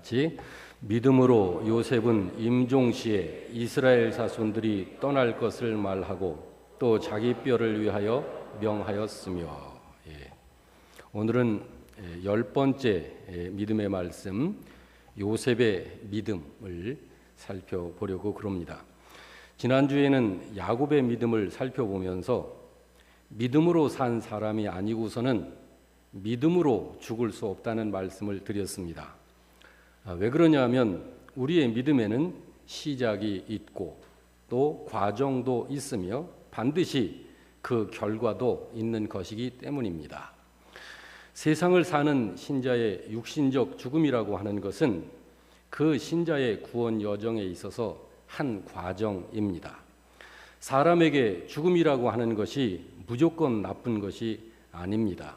같이 믿음으로 요셉은 임종시에 이스라엘 자손들이 떠날 것을 말하고 또 자기 뼈를 위하여 명하였으며. 오늘은 10번째 믿음의 말씀 요셉의 믿음을 살펴보려고 그럽니다. 지난주에는 야곱의 믿음을 살펴보면서 믿음으로 산 사람이 아니고서는 믿음으로 죽을 수 없다는 말씀을 드렸습니다. 왜 그러냐면 우리의 믿음에는 시작이 있고 또 과정도 있으며 반드시 그 결과도 있는 것이기 때문입니다. 세상을 사는 신자의 육신적 죽음이라고 하는 것은 그 신자의 구원 여정에 있어서 한 과정입니다. 사람에게 죽음이라고 하는 것이 무조건 나쁜 것이 아닙니다.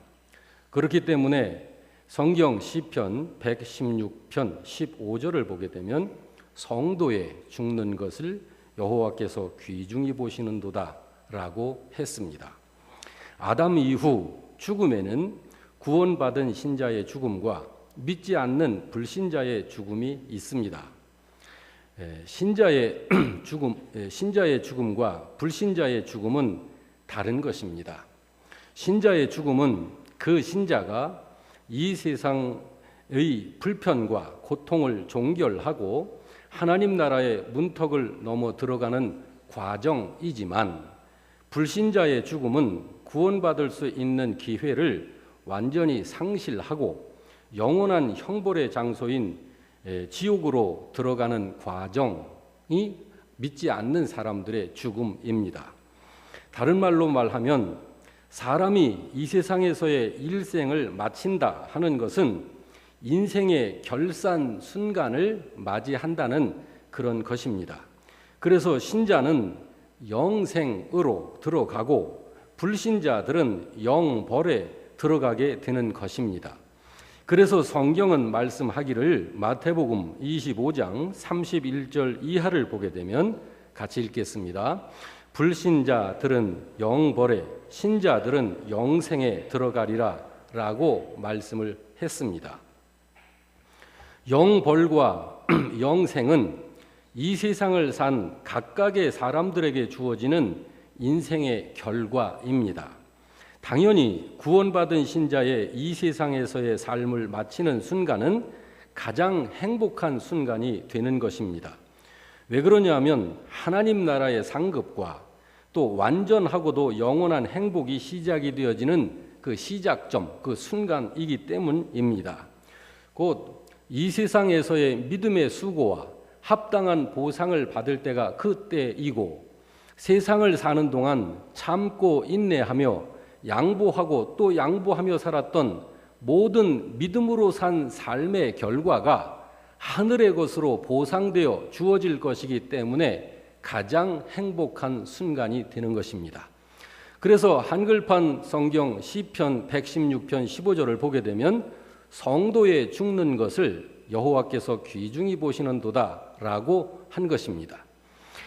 그렇기 때문에 성경 시편 116편 15절을 보게 되면 성도의 죽는 것을 여호와께서 귀중히 보시는도다 라고 했습니다. 아담 이후 죽음에는 구원받은 신자의 죽음과 믿지 않는 불신자의 죽음이 있습니다. 신자의 죽음과 불신자의 죽음은 다른 것입니다. 신자의 죽음은 그 신자가 이 세상의 불편과 고통을 종결하고 하나님 나라의 문턱을 넘어 들어가는 과정이지만, 불신자의 죽음은 구원받을 수 있는 기회를 완전히 상실하고 영원한 형벌의 장소인 지옥으로 들어가는 과정이 믿지 않는 사람들의 죽음입니다. 다른 말로 말하면 사람이 이 세상에서의 일생을 마친다 하는 것은 인생의 결산 순간을 맞이한다는 그런 것입니다. 그래서 신자는 영생으로 들어가고 불신자들은 영벌에 들어가게 되는 것입니다. 그래서 성경은 말씀하기를 마태복음 25장 31절 이하를 보게 되면 같이 읽겠습니다. 불신자들은 영벌에 신자들은 영생에 들어가리라 라고 말씀을 했습니다. 영벌과 영생은 이 세상을 산 각각의 사람들에게 주어지는 인생의 결과입니다. 당연히 구원받은 신자의 이 세상에서의 삶을 마치는 순간은 가장 행복한 순간이 되는 것입니다. 왜 그러냐면 하나님 나라의 상급과 또 완전하고도 영원한 행복이 시작이 되어지는 그 시작점, 그 순간이기 때문입니다. 곧 이 세상에서의 믿음의 수고와 합당한 보상을 받을 때가 그때이고, 세상을 사는 동안 참고 인내하며 양보하고 또 양보하며 살았던 모든 믿음으로 산 삶의 결과가 하늘의 것으로 보상되어 주어질 것이기 때문에 가장 행복한 순간이 되는 것입니다. 그래서 한글판 성경 시편 116편 15절을 보게 되면 성도의 죽는 것을 여호와께서 귀중히 보시는도다 라고 한 것입니다.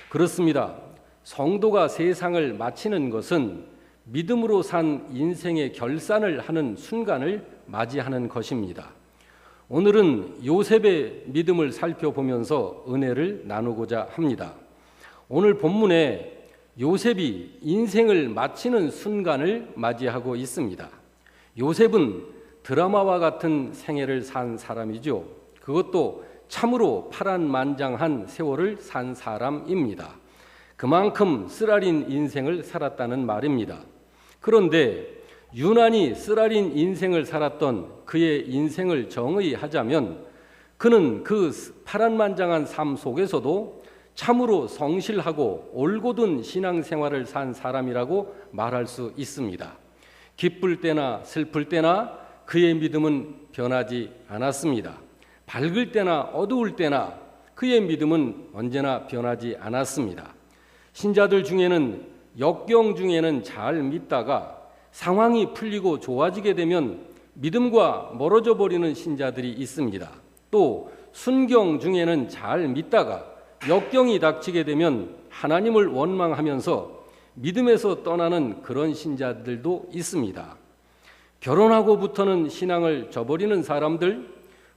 그렇습니다. 성도가 세상을 마치는 것은 믿음으로 산 인생의 결산을 하는 순간을 맞이하는 것입니다. 오늘은 요셉의 믿음을 살펴보면서 은혜를 나누고자 합니다. 오늘 본문에 요셉이 인생을 마치는 순간을 맞이하고 있습니다. 요셉은 드라마와 같은 생애를 산 사람이죠. 그것도 참으로 파란만장한 세월을 산 사람입니다. 그만큼 쓰라린 인생을 살았다는 말입니다. 그런데 유난히 쓰라린 인생을 살았던 그의 인생을 정의하자면 그는 그 파란만장한 삶 속에서도 참으로 성실하고 올곧은 신앙생활을 산 사람이라고 말할 수 있습니다. 기쁠 때나 슬플 때나 그의 믿음은 변하지 않았습니다. 밝을 때나 어두울 때나 그의 믿음은 언제나 변하지 않았습니다. 신자들 중에는 역경 중에는 잘 믿다가 상황이 풀리고 좋아지게 되면 믿음과 멀어져 버리는 신자들이 있습니다. 또 순경 중에는 잘 믿다가 역경이 닥치게 되면 하나님을 원망하면서 믿음에서 떠나는 그런 신자들도 있습니다. 결혼하고부터는 신앙을 저버리는 사람들,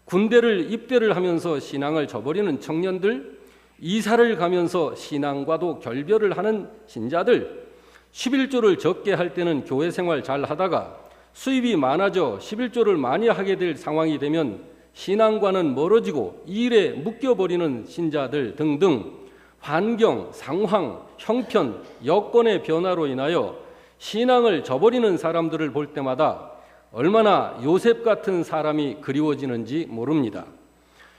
군대를 입대를 하면서 신앙을 저버리는 청년들, 이사를 가면서 신앙과도 결별을 하는 신자들, 11조를 적게 할 때는 교회 생활 잘 하다가 수입이 많아져 11조를 많이 하게 될 상황이 되면 신앙과는 멀어지고 일에 묶여버리는 신자들 등등 환경, 상황, 형편, 여건의 변화로 인하여 신앙을 저버리는 사람들을 볼 때마다 얼마나 요셉 같은 사람이 그리워지는지 모릅니다.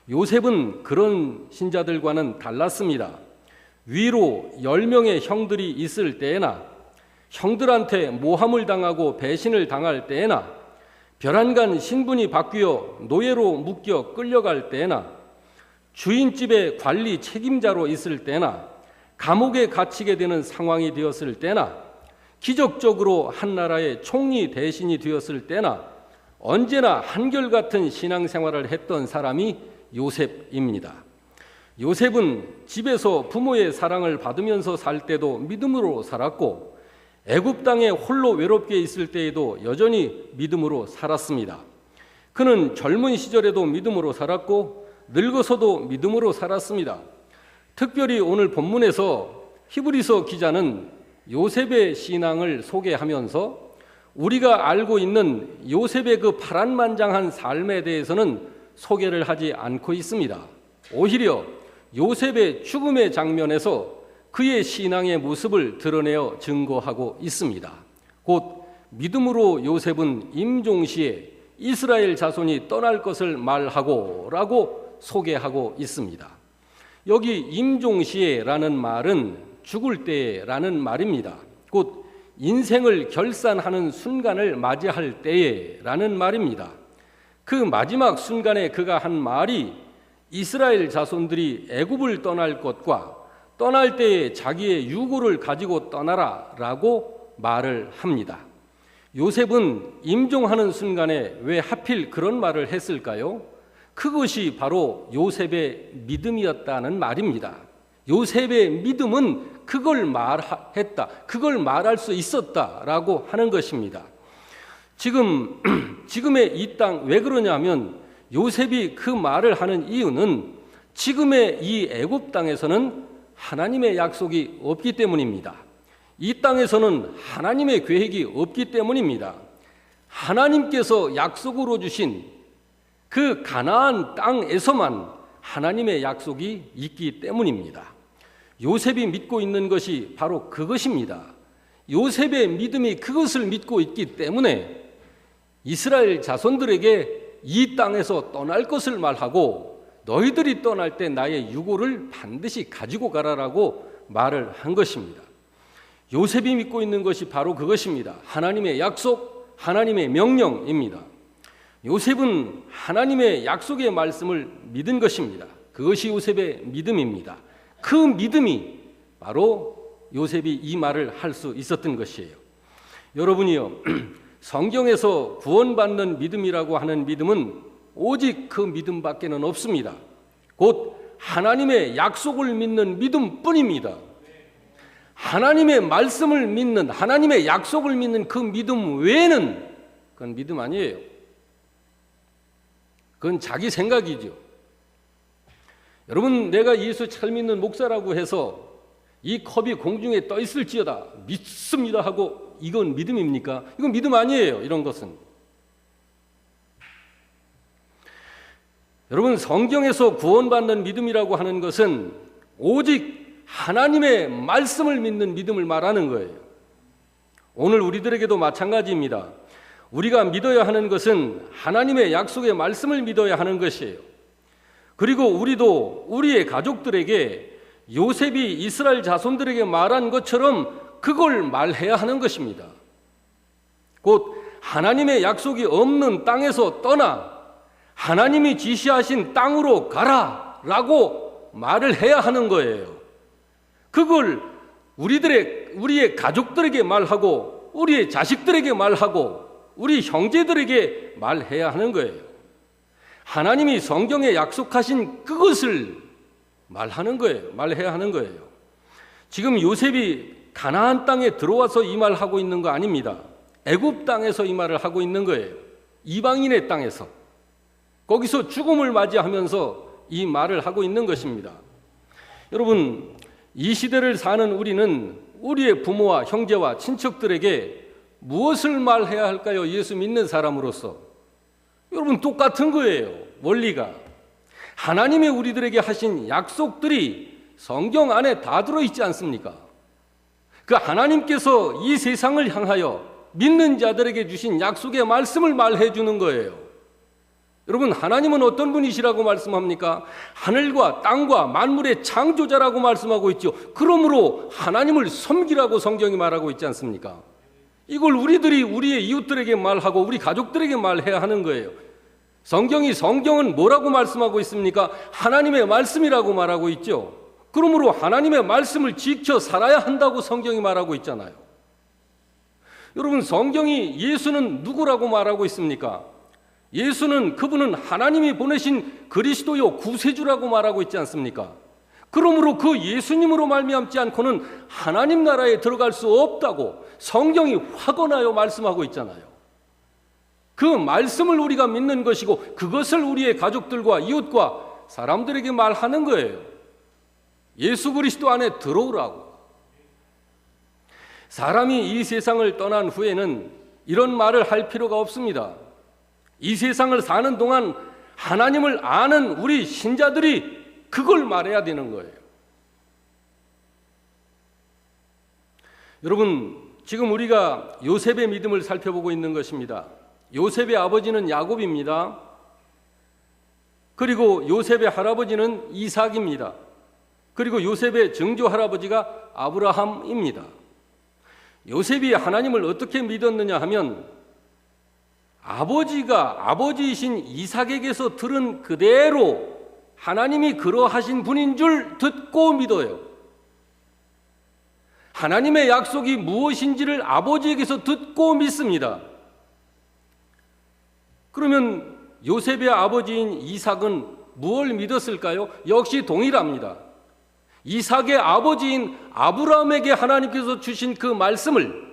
요셉은 그런 신자들과는 달랐습니다. 위로 10명의 형들이 있을 때에나 형들한테 모함을 당하고 배신을 당할 때에나 벼란간 신분이 바뀌어 노예로 묶여 끌려갈 때에나 주인집의 관리 책임자로 있을 때나 감옥에 갇히게 되는 상황이 되었을 때나 기적적으로 한 나라의 총리 대신이 되었을 때나 언제나 한결같은 신앙생활을 했던 사람이 요셉입니다. 요셉은 집에서 부모의 사랑을 받으면서 살 때도 믿음으로 살았고 애굽 땅에 홀로 외롭게 있을 때에도 여전히 믿음으로 살았습니다. 그는 젊은 시절에도 믿음으로 살았고 늙어서도 믿음으로 살았습니다. 특별히 오늘 본문에서 히브리서 기자는 요셉의 신앙을 소개하면서 우리가 알고 있는 요셉의 그 파란만장한 삶에 대해서는 소개를 하지 않고 있습니다. 오히려 요셉의 죽음의 장면에서 그의 신앙의 모습을 드러내어 증거하고 있습니다. 곧 믿음으로 요셉은 임종시에 이스라엘 자손이 떠날 것을 말하고 라고 소개하고 있습니다. 여기 임종시에라는 말은 죽을 때라는 말입니다. 곧 인생을 결산하는 순간을 맞이할 때라는 말입니다. 그 마지막 순간에 그가 한 말이 이스라엘 자손들이 애굽을 떠날 것과 떠날 때에 자기의 유고를 가지고 떠나라 라고 말을 합니다. 요셉은 임종하는 순간에 왜 하필 그런 말을 했을까요? 그것이 바로 요셉의 믿음이었다는 말입니다. 요셉의 믿음은 그걸 말했다, 그걸 말할 수 있었다라고 하는 것입니다. 지금의 이 땅 왜 그러냐면 요셉이 그 말을 하는 이유는 지금의 이 애굽 땅에서는 하나님의 약속이 없기 때문입니다. 이 땅에서는 하나님의 계획이 없기 때문입니다. 하나님께서 약속으로 주신 그 가나안 땅에서만 하나님의 약속이 있기 때문입니다. 요셉이 믿고 있는 것이 바로 그것입니다. 요셉의 믿음이 그것을 믿고 있기 때문에 이스라엘 자손들에게 이 땅에서 떠날 것을 말하고 너희들이 떠날 때 나의 유고를 반드시 가지고 가라라고 말을 한 것입니다. 요셉이 믿고 있는 것이 바로 그것입니다. 하나님의 약속, 하나님의 명령입니다. 요셉은 하나님의 약속의 말씀을 믿은 것입니다. 그것이 요셉의 믿음입니다. 그 믿음이 바로 요셉이 이 말을 할 수 있었던 것이에요. 여러분이요, 성경에서 구원받는 믿음이라고 하는 믿음은 오직 그 믿음밖에는 없습니다. 곧 하나님의 약속을 믿는 믿음뿐입니다. 하나님의 말씀을 믿는, 하나님의 약속을 믿는 그 믿음 외에는 그건 믿음 아니에요. 그건 자기 생각이죠. 여러분, 내가 예수 잘 믿는 목사라고 해서 이 컵이 공중에 떠 있을지어다 믿습니다 하고 이건 믿음입니까? 이건 믿음 아니에요. 이런 것은. 여러분, 성경에서 구원받는 믿음이라고 하는 것은 오직 하나님의 말씀을 믿는 믿음을 말하는 거예요. 오늘 우리들에게도 마찬가지입니다. 우리가 믿어야 하는 것은 하나님의 약속의 말씀을 믿어야 하는 것이에요. 그리고 우리도 우리의 가족들에게 요셉이 이스라엘 자손들에게 말한 것처럼 그걸 말해야 하는 것입니다. 곧 하나님의 약속이 없는 땅에서 떠나 하나님이 지시하신 땅으로 가라라고 말을 해야 하는 거예요. 그걸 우리의 가족들에게 말하고 우리의 자식들에게 말하고 우리 형제들에게 말해야 하는 거예요. 하나님이 성경에 약속하신 그것을 말하는 거예요. 말해야 하는 거예요. 지금 요셉이 가나안 땅에 들어와서 이 말을 하고 있는 거 아닙니다. 애굽 땅에서 이 말을 하고 있는 거예요. 이방인의 땅에서. 거기서 죽음을 맞이하면서 이 말을 하고 있는 것입니다. 여러분, 이 시대를 사는 우리는 우리의 부모와 형제와 친척들에게 무엇을 말해야 할까요? 예수 믿는 사람으로서. 여러분, 똑같은 거예요. 원리가. 하나님의 우리들에게 하신 약속들이 성경 안에 다 들어있지 않습니까? 그 하나님께서 이 세상을 향하여 믿는 자들에게 주신 약속의 말씀을 말해 주는 거예요. 여러분, 하나님은 어떤 분이시라고 말씀합니까? 하늘과 땅과 만물의 창조자라고 말씀하고 있죠. 그러므로 하나님을 섬기라고 성경이 말하고 있지 않습니까? 이걸 우리들이 우리의 이웃들에게 말하고 우리 가족들에게 말해야 하는 거예요. 성경은 뭐라고 말씀하고 있습니까? 하나님의 말씀이라고 말하고 있죠. 그러므로 하나님의 말씀을 지켜 살아야 한다고 성경이 말하고 있잖아요. 여러분, 성경이 예수는 누구라고 말하고 있습니까? 예수는, 그분은 하나님이 보내신 그리스도요 구세주라고 말하고 있지 않습니까? 그러므로 그 예수님으로 말미암지 않고는 하나님 나라에 들어갈 수 없다고 성경이 확언하여 말씀하고 있잖아요. 그 말씀을 우리가 믿는 것이고 그것을 우리의 가족들과 이웃과 사람들에게 말하는 거예요. 예수 그리스도 안에 들어오라고. 사람이 이 세상을 떠난 후에는 이런 말을 할 필요가 없습니다. 이 세상을 사는 동안 하나님을 아는 우리 신자들이 그걸 말해야 되는 거예요. 여러분, 지금 우리가 요셉의 믿음을 살펴보고 있는 것입니다. 요셉의 아버지는 야곱입니다. 그리고 요셉의 할아버지는 이삭입니다. 그리고 요셉의 증조 할아버지가 아브라함입니다. 요셉이 하나님을 어떻게 믿었느냐 하면 아버지가 아버지이신 이삭에게서 들은 그대로 하나님이 그러하신 분인 줄 듣고 믿어요. 하나님의 약속이 무엇인지를 아버지에게서 듣고 믿습니다. 그러면 요셉의 아버지인 이삭은 무엇을 믿었을까요? 역시 동일합니다. 이삭의 아버지인 아브라함에게 하나님께서 주신 그 말씀을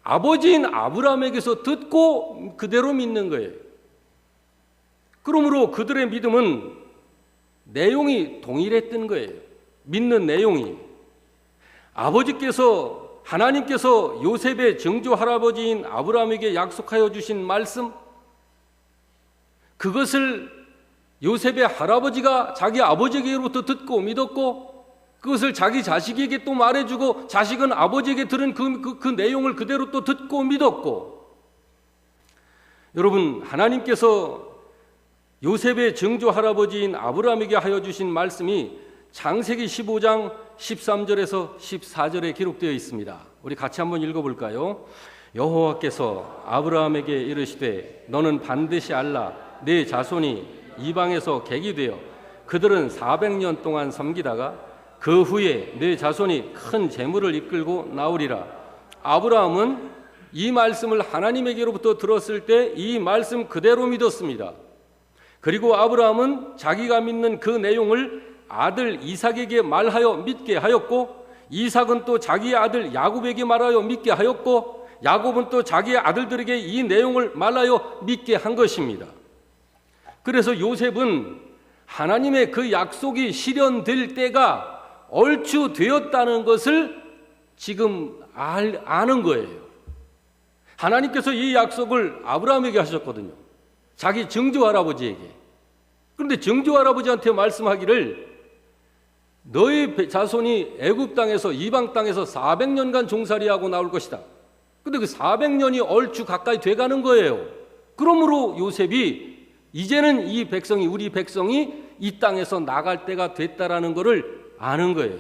아버지인 아브라함에게서 듣고 그대로 믿는 거예요. 그러므로 그들의 믿음은 내용이 동일했던 거예요. 믿는 내용이. 아버지께서, 하나님께서 요셉의 증조 할아버지인 아브라함에게 약속하여 주신 말씀, 그것을 요셉의 할아버지가 자기 아버지에게로부터 듣고 믿었고 그것을 자기 자식에게 또 말해주고 자식은 아버지에게 들은 그 내용을 그대로 또 듣고 믿었고, 여러분, 하나님께서 요셉의 증조 할아버지인 아브라함에게 하여 주신 말씀이 창세기 15장 13절에서 14절에 기록되어 있습니다. 우리 같이 한번 읽어볼까요? 여호와께서 아브라함에게 이르시되 너는 반드시 알라 내 자손이 이방에서 객이 되어 그들은 400년 동안 섬기다가 그 후에 내 자손이 큰 재물을 이끌고 나오리라. 아브라함은 이 말씀을 하나님에게로부터 들었을 때 이 말씀 그대로 믿었습니다. 그리고 아브라함은 자기가 믿는 그 내용을 아들 이삭에게 말하여 믿게 하였고, 이삭은 또 자기의 아들 야곱에게 말하여 믿게 하였고, 야곱은 또 자기의 아들들에게 이 내용을 말하여 믿게 한 것입니다. 그래서 요셉은 하나님의 그 약속이 실현될 때가 얼추 되었다는 것을 지금 아는 거예요. 하나님께서 이 약속을 아브라함에게 하셨거든요. 자기 증조 할아버지에게. 그런데 증조 할아버지한테 말씀하기를 너의 자손이 애굽 땅에서 이방 땅에서 400년간 종살이하고 나올 것이다. 그런데 그 400년이 얼추 가까이 돼가는 거예요. 그러므로 요셉이 이제는 이 백성이, 우리 백성이 이 땅에서 나갈 때가 됐다라는 것을 아는 거예요.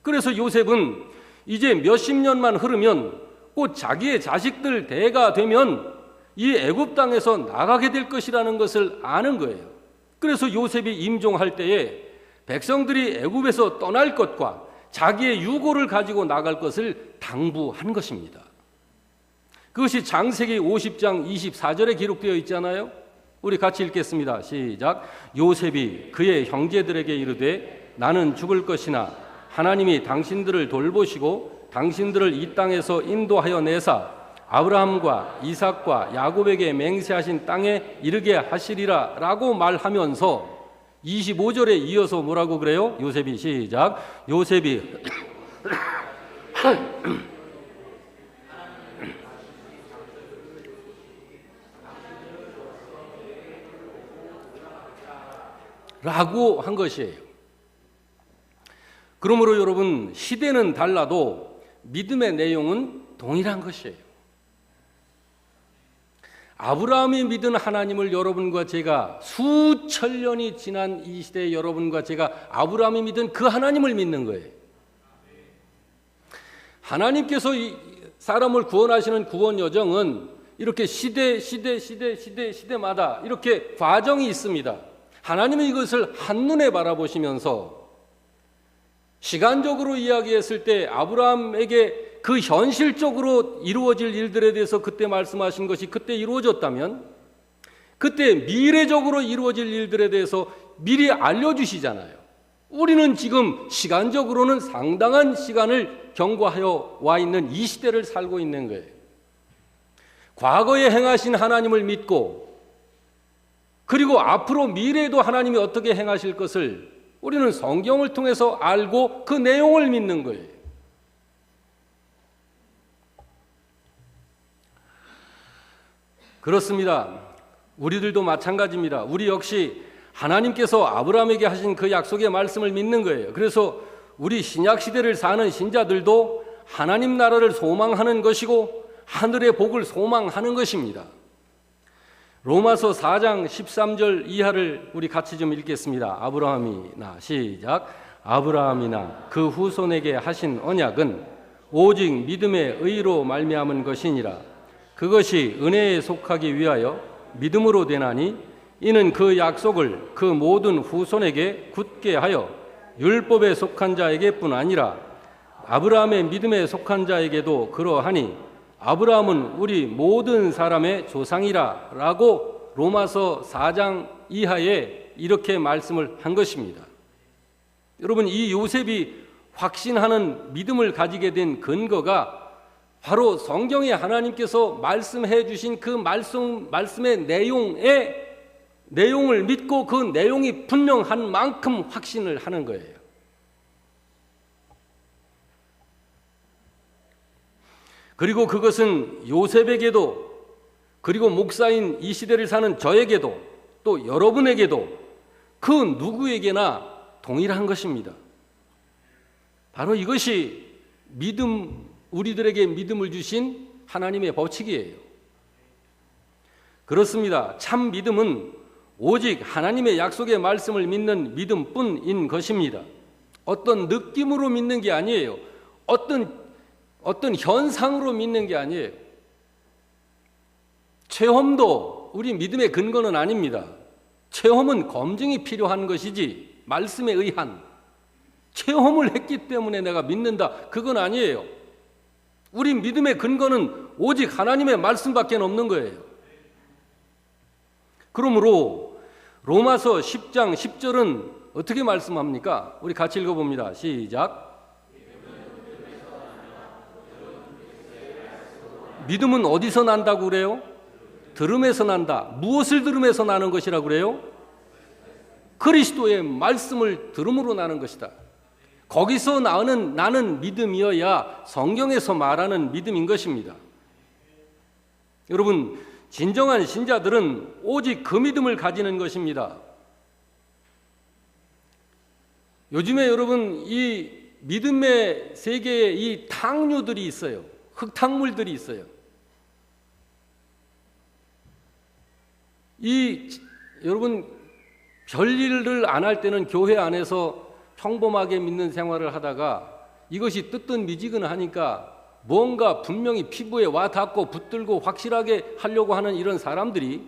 그래서 요셉은 이제 몇십 년만 흐르면 곧 자기의 자식들 대가 되면 이 애굽 땅에서 나가게 될 것이라는 것을 아는 거예요. 그래서 요셉이 임종할 때에 백성들이 애굽에서 떠날 것과 자기의 유고를 가지고 나갈 것을 당부한 것입니다. 그것이 창세기 50장 24절에 기록되어 있잖아요. 우리 같이 읽겠습니다. 시작. 요셉이 그의 형제들에게 이르되 나는 죽을 것이나 하나님이 당신들을 돌보시고 당신들을 이 땅에서 인도하여 내사 아브라함과 이삭과 야곱에게 맹세하신 땅에 이르게 하시리라 라고 말하면서 25절에 이어서 뭐라고 그래요? 요셉이 시작. 요셉이 라고 한 것이에요. 그러므로 여러분, 시대는 달라도 믿음의 내용은 동일한 것이에요. 아브라함이 믿은 하나님을 여러분과 제가 수천 년이 지난 이 시대에 여러분과 제가 아브라함이 믿은 그 하나님을 믿는 거예요. 하나님께서 이 사람을 구원하시는 구원 여정은 이렇게 시대마다 이렇게 과정이 있습니다. 하나님은 이것을 한눈에 바라보시면서 시간적으로 이야기했을 때 아브라함에게 그 현실적으로 이루어질 일들에 대해서 그때 말씀하신 것이 그때 이루어졌다면 그때 미래적으로 이루어질 일들에 대해서 미리 알려주시잖아요. 우리는 지금 시간적으로는 상당한 시간을 경과하여 와 있는 이 시대를 살고 있는 거예요. 과거에 행하신 하나님을 믿고 그리고 앞으로 미래에도 하나님이 어떻게 행하실 것을 우리는 성경을 통해서 알고 그 내용을 믿는 거예요. 그렇습니다. 우리들도 마찬가지입니다. 우리 역시 하나님께서 아브라함에게 하신 그 약속의 말씀을 믿는 거예요. 그래서 우리 신약 시대를 사는 신자들도 하나님 나라를 소망하는 것이고 하늘의 복을 소망하는 것입니다. 로마서 4장 13절 이하를 우리 같이 좀 읽겠습니다. 아브라함이나 시작. 아브라함이나 그 후손에게 하신 언약은 오직 믿음의 의로 말미암은 것이니라. 그것이 은혜에 속하기 위하여 믿음으로 되나니 이는 그 약속을 그 모든 후손에게 굳게 하여 율법에 속한 자에게뿐 아니라 아브라함의 믿음에 속한 자에게도 그러하니 아브라함은 우리 모든 사람의 조상이라 라고 로마서 4장 이하에 이렇게 말씀을 한 것입니다. 여러분, 이 요셉이 확신하는 믿음을 가지게 된 근거가 바로 성경에 하나님께서 말씀해 주신 그 말씀의 내용을 믿고 그 내용이 분명한 만큼 확신을 하는 거예요. 그리고 그것은 요셉에게도 그리고 목사인 이 시대를 사는 저에게도 또 여러분에게도 그 누구에게나 동일한 것입니다. 바로 이것이 우리들에게 믿음을 주신 하나님의 법칙이에요. 그렇습니다. 참 믿음은 오직 하나님의 약속의 말씀을 믿는 믿음뿐인 것입니다. 어떤 느낌으로 믿는 게 아니에요. 어떤 현상으로 믿는 게 아니에요. 체험도 우리 믿음의 근거는 아닙니다. 체험은 검증이 필요한 것이지 말씀에 의한 체험을 했기 때문에 내가 믿는다, 그건 아니에요. 우리 믿음의 근거는 오직 하나님의 말씀밖에 없는 거예요. 그러므로 로마서 10장 10절은 어떻게 말씀합니까? 우리 같이 읽어봅니다. 시작. 믿음은 어디서 난다고 그래요? 들음에서 난다. 무엇을 들음에서 나는 것이라고 그래요? 그리스도의 말씀을 들음으로 나는 것이다. 거기서 나는 믿음이어야 성경에서 말하는 믿음인 것입니다. 여러분, 진정한 신자들은 오직 그 믿음을 가지는 것입니다. 요즘에 여러분, 이 믿음의 세계에 이 탕류들이 있어요. 흙탕물들이 있어요. 여러분, 별일을 안 할 때는 교회 안에서 평범하게 믿는 생활을 하다가 이것이 뜨뜻미지근하니까 뭔가 분명히 피부에 와 닿고 붙들고 확실하게 하려고 하는 이런 사람들이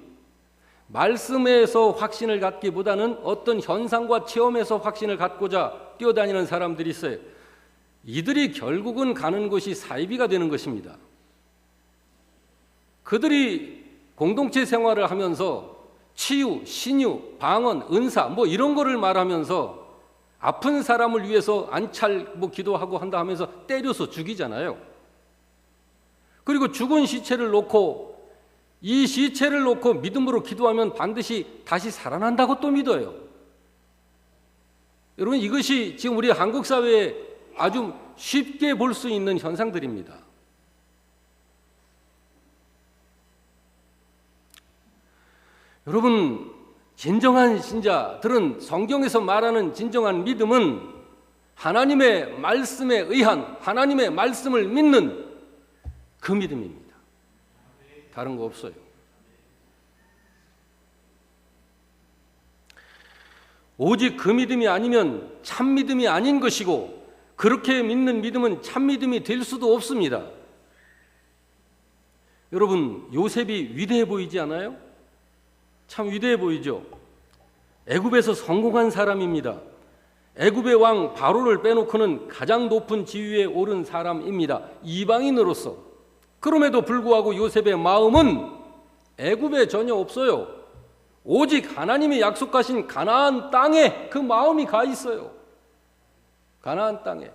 말씀에서 확신을 갖기보다는 어떤 현상과 체험에서 확신을 갖고자 뛰어다니는 사람들이 있어요. 이들이 결국은 가는 곳이 사이비가 되는 것입니다. 그들이 공동체 생활을 하면서 치유, 신유, 방언, 은사 이런 거를 말하면서 아픈 사람을 위해서 안찰 기도하고 한다 하면서 때려서 죽이잖아요. 그리고 그리고 죽은 시체를 놓고 이 시체를 놓고 믿음으로 기도하면 반드시 다시 살아난다고 또 믿어요. 여러분, 이것이 지금 우리 한국 사회에 아주 쉽게 볼 수 있는 현상들입니다. 여러분, 진정한 신자들은 성경에서 말하는 진정한 믿음은 하나님의 말씀에 의한, 하나님의 말씀을 믿는 그 믿음입니다. 다른 거 없어요. 오직 그 믿음이 아니면 참 믿음이 아닌 것이고, 그렇게 믿는 믿음은 참 믿음이 될 수도 없습니다. 여러분, 요셉이 위대해 보이지 않아요? 참 위대해 보이죠? 애굽에서 성공한 사람입니다. 애굽의 왕 바로를 빼놓고는 가장 높은 지위에 오른 사람입니다. 이방인으로서. 그럼에도 불구하고 요셉의 마음은 애굽에 전혀 없어요. 오직 하나님이 약속하신 가나안 땅에 그 마음이 가 있어요. 가나안 땅에.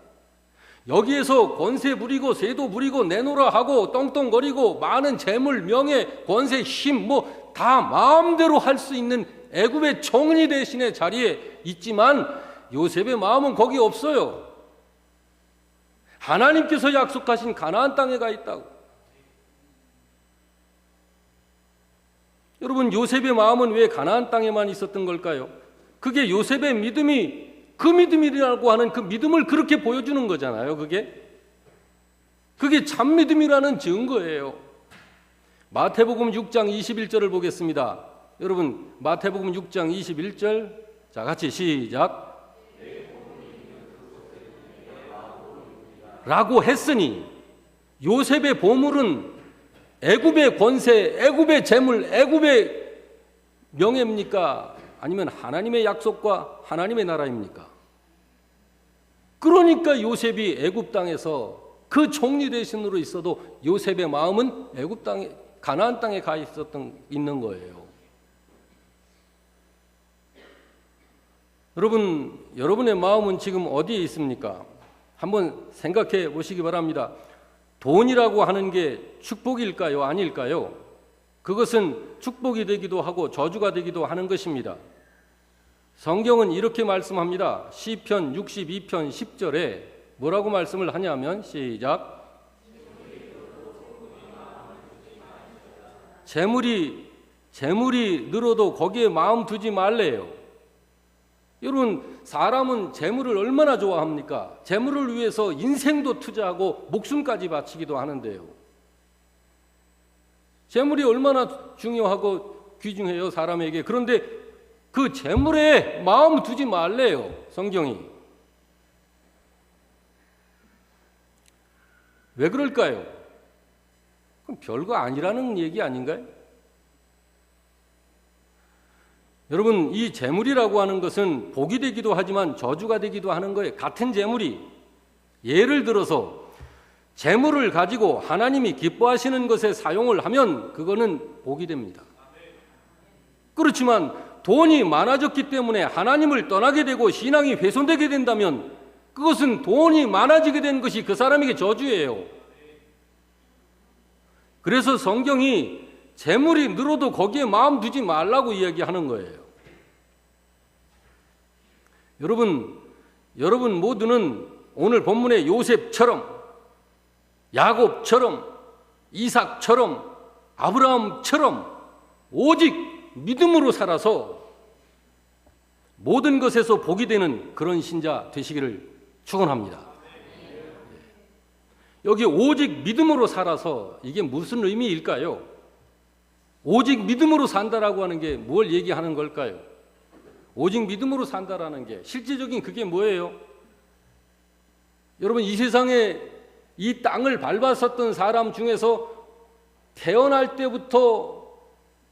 여기에서 권세 부리고 세도 부리고 내놓으라 하고 떵떵거리고 많은 재물, 명예, 권세, 힘 다 마음대로 할 수 있는 애굽의 총리 대신의 자리에 있지만 요셉의 마음은 거기 없어요. 하나님께서 약속하신 가나안 땅에 가 있다고. 여러분, 요셉의 마음은 왜 가나안 땅에만 있었던 걸까요? 그게 요셉의 믿음이 그 믿음이라고 하는 그 믿음을 그렇게 보여주는 거잖아요. 그게 참 믿음이라는 증거예요. 마태복음 6장 21절을 보겠습니다. 여러분, 마태복음 6장 21절, 자 같이 시작. 라고 했으니 요셉의 보물은 애굽의 권세, 애굽의 재물, 애굽의 명예입니까? 아니면 하나님의 약속과 하나님의 나라입니까? 그러니까 요셉이 애굽 땅에서 그 총리 대신으로 있어도 요셉의 마음은 애굽 땅에, 가나안 땅에 가 있는 거예요. 여러분의 마음은 지금 어디에 있습니까? 한번 생각해 보시기 바랍니다. 돈이라고 하는 게 축복일까요? 아닐까요? 그것은 축복이 되기도 하고 저주가 되기도 하는 것입니다. 성경은 이렇게 말씀합니다. 시편 62편 10절에 뭐라고 말씀을 하냐면 시작. 재물이 늘어도 거기에 마음 두지 말래요. 여러분, 사람은 재물을 얼마나 좋아합니까? 재물을 위해서 인생도 투자하고 목숨까지 바치기도 하는데요. 재물이 얼마나 중요하고 귀중해요, 사람에게. 그런데 그 재물에 마음 두지 말래요, 성경이. 왜 그럴까요? 그럼 별거 아니라는 얘기 아닌가요? 여러분, 이 재물이라고 하는 것은 복이 되기도 하지만 저주가 되기도 하는 거예요. 같은 재물이, 예를 들어서 재물을 가지고 하나님이 기뻐하시는 것에 사용을 하면 그거는 복이 됩니다. 그렇지만 돈이 많아졌기 때문에 하나님을 떠나게 되고 신앙이 훼손되게 된다면 그것은 돈이 많아지게 된 것이 그 사람에게 저주예요. 그래서 성경이 재물이 늘어도 거기에 마음 두지 말라고 이야기하는 거예요. 여러분 모두는 오늘 본문의 요셉처럼, 야곱처럼, 이삭처럼, 아브라함처럼 오직 믿음으로 살아서 모든 것에서 복이 되는 그런 신자 되시기를 축원합니다. 여기 오직 믿음으로 살아서 이게 무슨 의미일까요? 오직 믿음으로 산다라고 하는 게 뭘 얘기하는 걸까요? 오직 믿음으로 산다라는 게 실제적인 그게 뭐예요? 여러분, 이 세상에 이 땅을 밟았었던 사람 중에서 태어날 때부터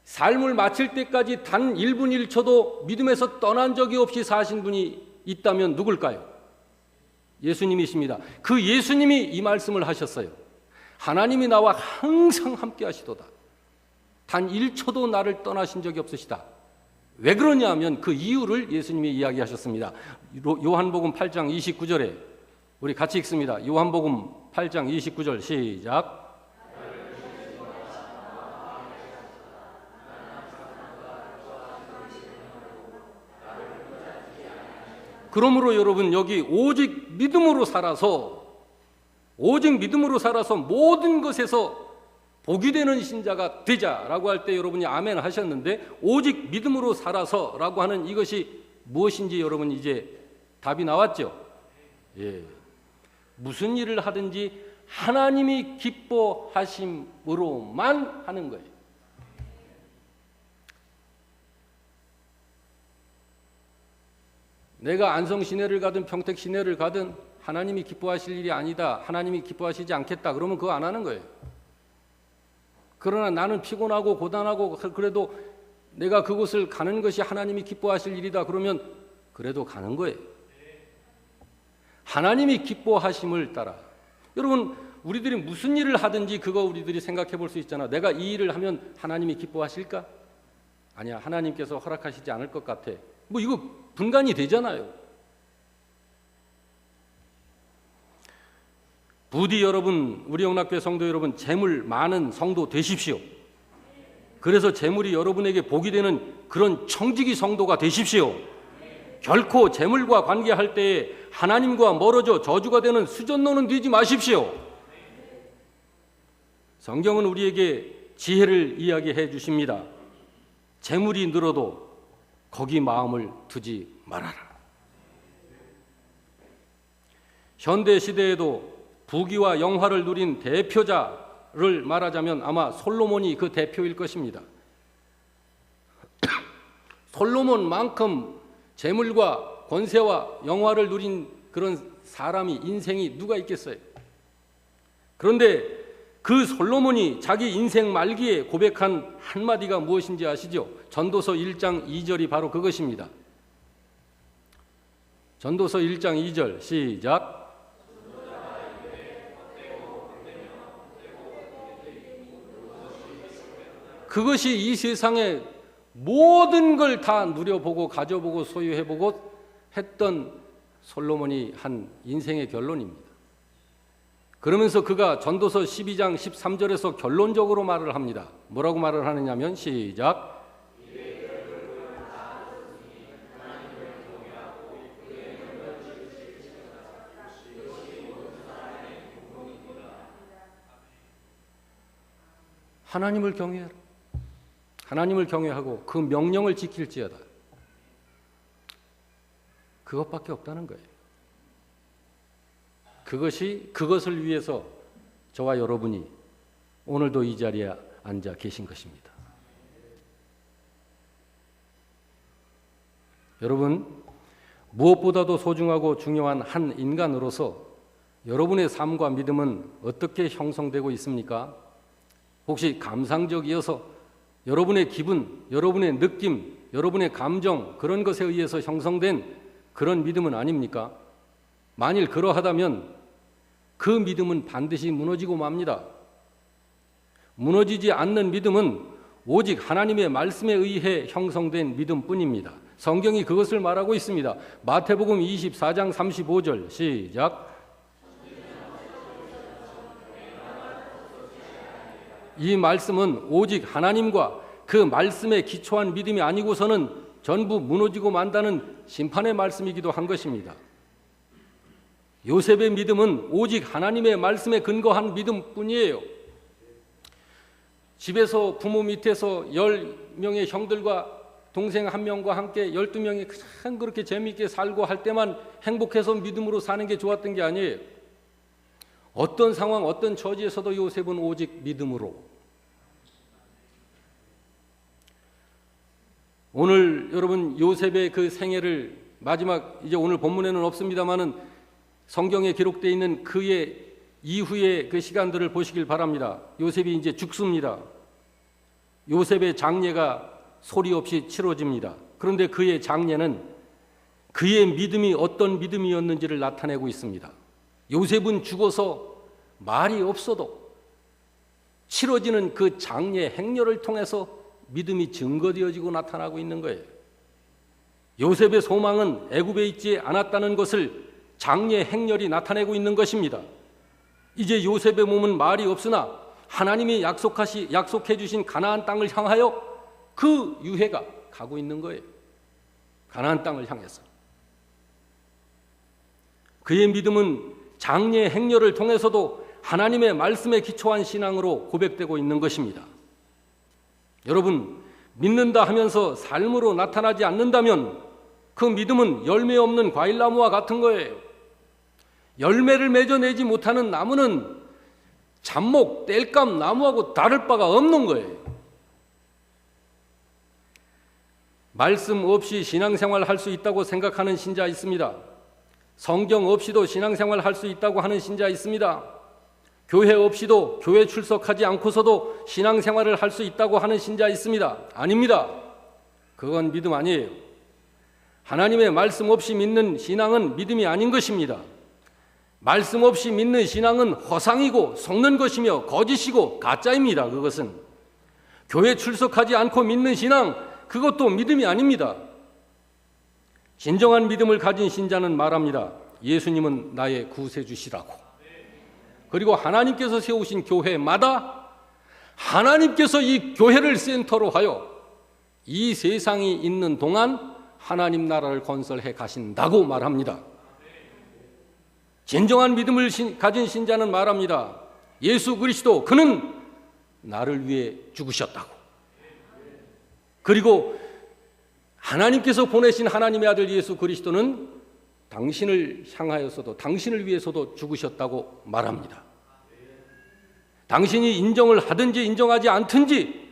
삶을 마칠 때까지 단 1분 1초도 믿음에서 떠난 적이 없이 사신 분이 있다면 누굴까요? 예수님이십니다. 그 예수님이 이 말씀을 하셨어요. 하나님이 나와 항상 함께 하시도다. 단 1초도 나를 떠나신 적이 없으시다. 왜 그러냐 하면 그 이유를 예수님이 이야기하셨습니다. 요한복음 8장 29절에 우리 같이 읽습니다. 요한복음 8장 29절 시작. 그러므로 여러분 여기 오직 믿음으로 살아서 모든 것에서 복이 되는 신자가 되자라고 할 때 여러분이 아멘 하셨는데, 오직 믿음으로 살아서라고 하는 이것이 무엇인지 여러분 이제 답이 나왔죠. 예. 무슨 일을 하든지 하나님이 기뻐하심으로만 하는 거예요. 내가 안성 시내를 가든 평택 시내를 가든 하나님이 기뻐하실 일이 아니다, 하나님이 기뻐하시지 않겠다, 그러면 그거 안 하는 거예요. 그러나 나는 피곤하고 고단하고 그래도 내가 그곳을 가는 것이 하나님이 기뻐하실 일이다, 그러면 그래도 가는 거예요. 하나님이 기뻐하심을 따라. 여러분, 우리들이 무슨 일을 하든지 그거 우리들이 생각해 볼 수 있잖아. 내가 이 일을 하면 하나님이 기뻐하실까? 아니야, 하나님께서 허락하시지 않을 것 같아. 뭐 이거 분간이 되잖아요. 부디 여러분, 우리 영락교회 성도 여러분, 재물 많은 성도 되십시오. 그래서 재물이 여러분에게 복이 되는 그런 청지기 성도가 되십시오. 결코 재물과 관계할 때에 하나님과 멀어져 저주가 되는 수전노는 되지 마십시오. 성경은 우리에게 지혜를 이야기해 주십니다. 재물이 늘어도 거기 마음을 두지 말아라. 현대 시대에도 부귀와 영화를 누린 대표자를 말하자면 아마 솔로몬이 그 대표일 것입니다. 솔로몬만큼 재물과 권세와 영화를 누린 그런 사람이, 인생이 누가 있겠어요? 그런데 그 솔로몬이 자기 인생 말기에 고백한 한마디가 무엇인지 아시죠? 전도서 1장 2절이 바로 그것입니다. 전도서 1장 2절 시작. 그것이 이 세상의 모든 걸 다 누려보고 가져보고 소유해보고 했던 솔로몬이 한 인생의 결론입니다. 그러면서 그가 전도서 12장 13절에서 결론적으로 말을 합니다. 뭐라고 말을 하느냐면 시작. 하나님을 경외하라. 하나님을 경외하고 그 명령을 지킬지어다. 그것밖에 없다는 거예요. 그것을 위해서 저와 여러분이 오늘도 이 자리에 앉아 계신 것입니다. 여러분, 무엇보다도 소중하고 중요한 한 인간으로서 여러분의 삶과 믿음은 어떻게 형성되고 있습니까? 혹시 감상적이어서 여러분의 기분, 여러분의 느낌, 여러분의 감정, 그런 것에 의해서 형성된 그런 믿음은 아닙니까? 만일 그러하다면 그 믿음은 반드시 무너지고 맙니다. 무너지지 않는 믿음은 오직 하나님의 말씀에 의해 형성된 믿음뿐입니다. 성경이 그것을 말하고 있습니다. 마태복음 24장 35절 시작. 이 말씀은 오직 하나님과 그 말씀에 기초한 믿음이 아니고서는 전부 무너지고 만다는 심판의 말씀이기도 한 것입니다. 요셉의 믿음은 오직 하나님의 말씀에 근거한 믿음뿐이에요. 집에서 부모 밑에서 10명의 형들과 동생 1명과 함께 12명이 참 그렇게 재미있게 살고 할 때만 행복해서 믿음으로 사는 게 좋았던 게 아니에요. 어떤 상황, 어떤 처지에서도 요셉은 오직 믿음으로. 오늘 여러분 요셉의 그 생애를 마지막, 이제 오늘 본문에는 없습니다마는 성경에 기록되어 있는 그의 이후의 그 시간들을 보시길 바랍니다. 요셉이 이제 죽습니다. 요셉의 장례가 소리 없이 치러집니다. 그런데 그의 장례는 그의 믿음이 어떤 믿음이었는지를 나타내고 있습니다. 요셉은 죽어서 말이 없어도 치러지는 그 장례 행렬을 통해서 믿음이 증거되어지고 나타나고 있는 거예요. 요셉의 소망은 애굽에 있지 않았다는 것을 장례 행렬이 나타내고 있는 것입니다. 이제 요셉의 몸은 말이 없으나 하나님이 약속해 주신 가나안 땅을 향하여 그 유해가 가고 있는 거예요. 가나안 땅을 향해서. 그의 믿음은 장례 행렬을 통해서도 하나님의 말씀에 기초한 신앙으로 고백되고 있는 것입니다. 여러분, 믿는다 하면서 삶으로 나타나지 않는다면 그 믿음은 열매 없는 과일나무와 같은 거예요. 열매를 맺어내지 못하는 나무는 잡목, 땔감 나무하고 다를 바가 없는 거예요. 말씀 없이 신앙생활 할 수 있다고 생각하는 신자 있습니다. 성경 없이도 신앙생활 할 수 있다고 하는 신자 있습니다. 교회 없이도, 교회 출석하지 않고서도 신앙생활을 할 수 있다고 하는 신자 있습니다. 아닙니다. 그건 믿음 아니에요. 하나님의 말씀 없이 믿는 신앙은 믿음이 아닌 것입니다. 말씀 없이 믿는 신앙은 허상이고 속는 것이며 거짓이고 가짜입니다. 그것은 교회 출석하지 않고 믿는 신앙, 그것도 믿음이 아닙니다. 진정한 믿음을 가진 신자는 말합니다. 예수님은 나의 구세주시라고. 그리고 하나님께서 세우신 교회마다 하나님께서 이 교회를 센터로 하여 이 세상이 있는 동안 하나님 나라를 건설해 가신다고 말합니다. 진정한 믿음을 가진 신자는 말합니다. 예수 그리스도, 그는 나를 위해 죽으셨다고. 그리고 하나님께서 보내신 하나님의 아들 예수 그리스도는 당신을 향하여서도, 당신을 위해서도 죽으셨다고 말합니다. 당신이 인정을 하든지 인정하지 않든지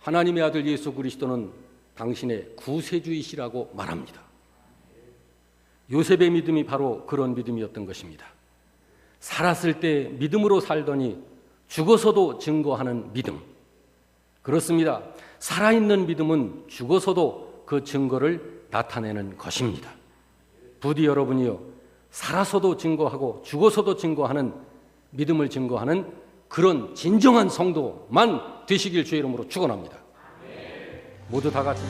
하나님의 아들 예수 그리스도는 당신의 구세주이시라고 말합니다. 요셉의 믿음이 바로 그런 믿음이었던 것입니다. 살았을 때 믿음으로 살더니 죽어서도 증거하는 믿음. 그렇습니다. 살아있는 믿음은 죽어서도 그 증거를 나타내는 것입니다. 부디 여러분이요, 살아서도 증거하고 죽어서도 증거하는 믿음을 증거하는 그런 진정한 성도만 되시길 주의 이름으로 축원합니다. 모두 다 같이